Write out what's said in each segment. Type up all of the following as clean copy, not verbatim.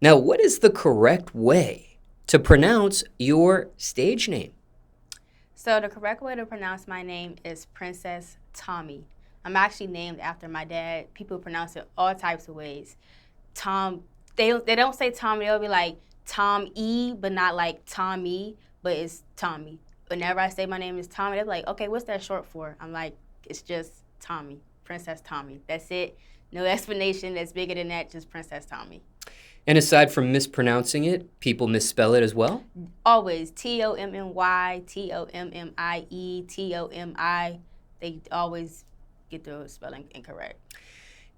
Now, what is the correct way to pronounce your stage name? So the correct way to pronounce my name is Princess Tommi. I'm actually named after my dad. People pronounce it all types of ways. Tom, they don't say Tommy. They'll be like Tom E, but not like Tommy, but it's Tommy. Whenever I say my name is Tommy, they're like, okay, what's that short for? I'm like, it's just Tommi, Princess Tommi. That's it. No explanation that's bigger than that, just Princess Tommi. And aside from mispronouncing it, people misspell it as well? Always Tommy, Tommie, Tomi. They always get the spelling incorrect.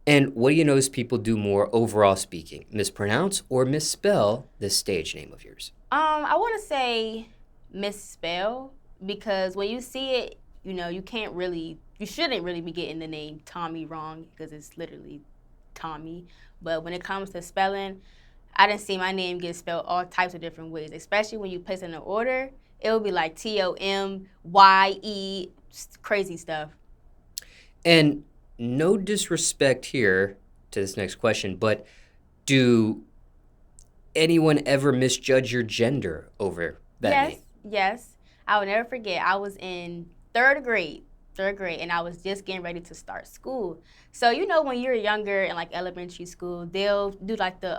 And what do you notice people do more overall speaking, mispronounce or misspell this stage name of yours? I want to say misspell because when you see it, you shouldn't really be getting the name Tommy wrong because it's literally Tommy. But when it comes to spelling, I didn't see my name get spelled all types of different ways, especially when you place it in an order. It would be like Tomye, crazy stuff. And no disrespect here to this next question, but do anyone ever misjudge your gender over that name? Yes. I will never forget. I was in third grade, and I was just getting ready to start school. So when you're younger in like elementary school, they'll do like the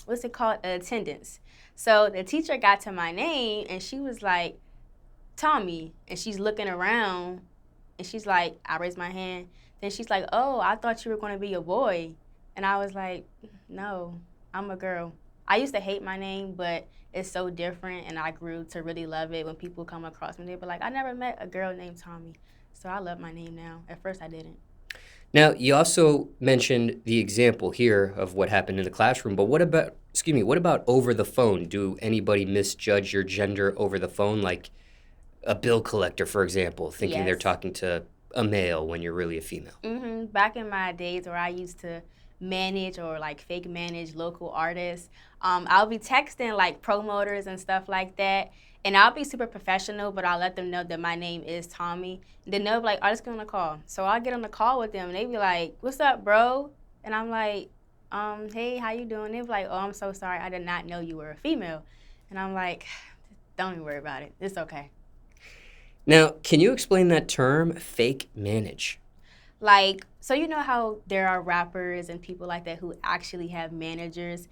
what's it called, attendance. So the teacher got to my name and she was like, Tommy, and she's looking around and she's like, I raised my hand. Then she's like, oh, I thought you were going to be a boy. And I was like, no, I'm a girl. I used to hate my name, but it's so different, and I grew to really love it when people come across me. They be like, I never met a girl named Tommy. So I love my name now. At first, I didn't. Now, you also mentioned the example here of what happened in the classroom, but what about over the phone? Do anybody misjudge your gender over the phone, like a bill collector, for example, thinking they're Yes. talking to a male when you're really a female? Back in my days where I used to manage or like fake manage local artists, I'll be texting like promoters and stuff like that, and I'll be super professional, but I'll let them know that my name is Tommy. Then they'll be like, "Oh, let's get on the call." So I'll get on the call with them, and they be like, "What's up, bro?" And I'm like, "Hey, how you doing?" They be like, "Oh, I'm so sorry, I did not know you were a female." And I'm like, "Don't even worry about it. It's okay." Now, can you explain that term, fake manage? Like, so you know how there are rappers and people like that who actually have managers?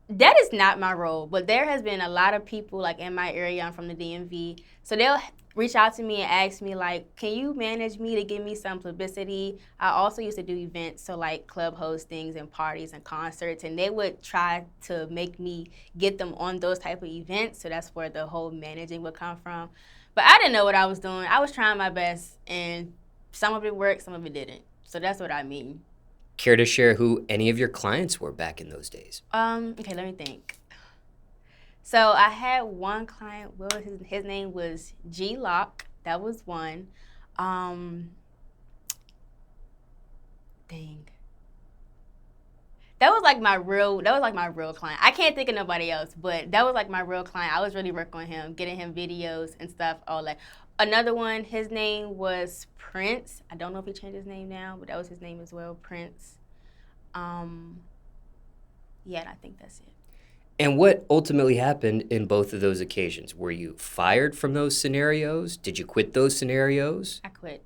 That is not my role, but there has been a lot of people like in my area. I'm from the DMV, so they'll reach out to me and ask me like, "Can you manage me to give me some publicity?" I also used to do events, so like club hostings and parties and concerts, and they would try to make me get them on those type of events. So that's where the whole managing would come from. But I didn't know what I was doing. I was trying my best, and some of it worked, some of it didn't. So that's what I mean. Care to share who any of your clients were back in those days? Okay, let me think. So I had one client. Well, his name was G Lock. That was one. Um, dang. That was like my real client. I can't think of nobody else, but that was like my real client. I was really working on him, getting him videos and stuff, all that. Another one, his name was Prince. I don't know if he changed his name now, but that was his name as well, Prince. Um, yeah, and I think that's it. And what ultimately happened in both of those occasions? Were you fired from those scenarios? Did you quit those scenarios? I quit.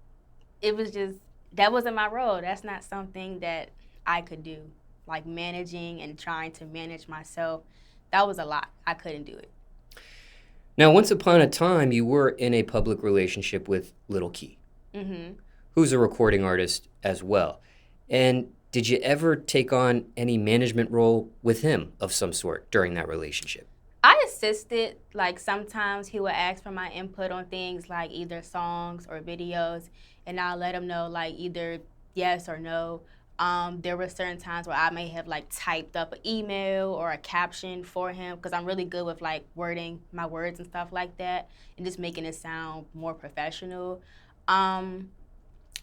It was just, that wasn't my role. That's not something that I could do. Like managing and trying to manage myself, that was a lot. I couldn't do it. Now, once upon a time, you were in a public relationship with Little Key, who's a recording artist as well. And did you ever take on any management role with him of some sort during that relationship? I assisted, like sometimes he would ask for my input on things like either songs or videos, and I'll let him know like either yes or no. There were certain times where I may have like typed up an email or a caption for him because I'm really good with like wording my words and stuff like that and just making it sound more professional. Um,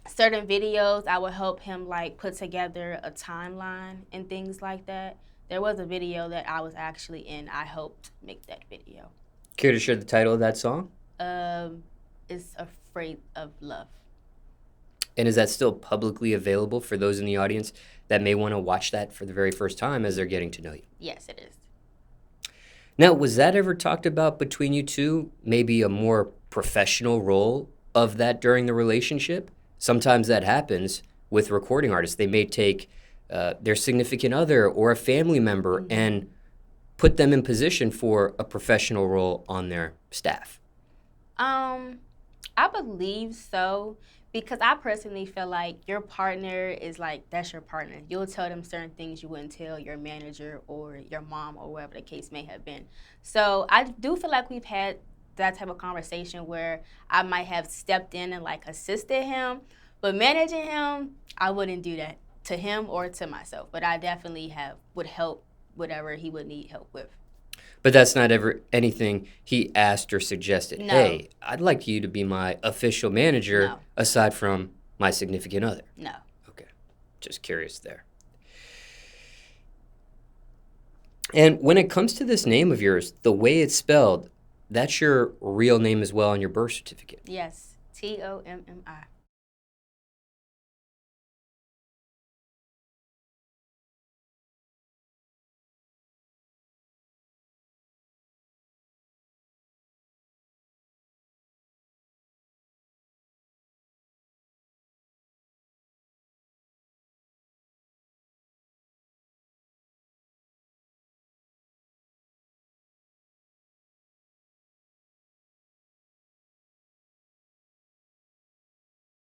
Certain videos, I would help him like put together a timeline and things like that. There was a video that I was actually in. I helped make that video. Care to share the title of that song? Um, it's Afraid of Love. And is that still publicly available for those in the audience that may want to watch that for the very first time as they're getting to know you? Yes, it is. Now, was that ever talked about between you two? Maybe a more professional role of that during the relationship? Sometimes that happens with recording artists. They may take their significant other or a family member and put them in position for a professional role on their staff. I believe so, because I personally feel like your partner is like, that's your partner. You'll tell them certain things you wouldn't tell your manager or your mom or whatever the case may have been. So I do feel like we've had that type of conversation where I might have stepped in and like assisted him, but managing him, I wouldn't do that to him or to myself. But I definitely would help whatever he would need help with. But that's not ever anything he asked or suggested. No. Hey, I'd like you to be my official manager No. aside from my significant other. No. Okay. Just curious there. And when it comes to this name of yours, the way it's spelled, that's your real name as well on your birth certificate. Yes. Tommi.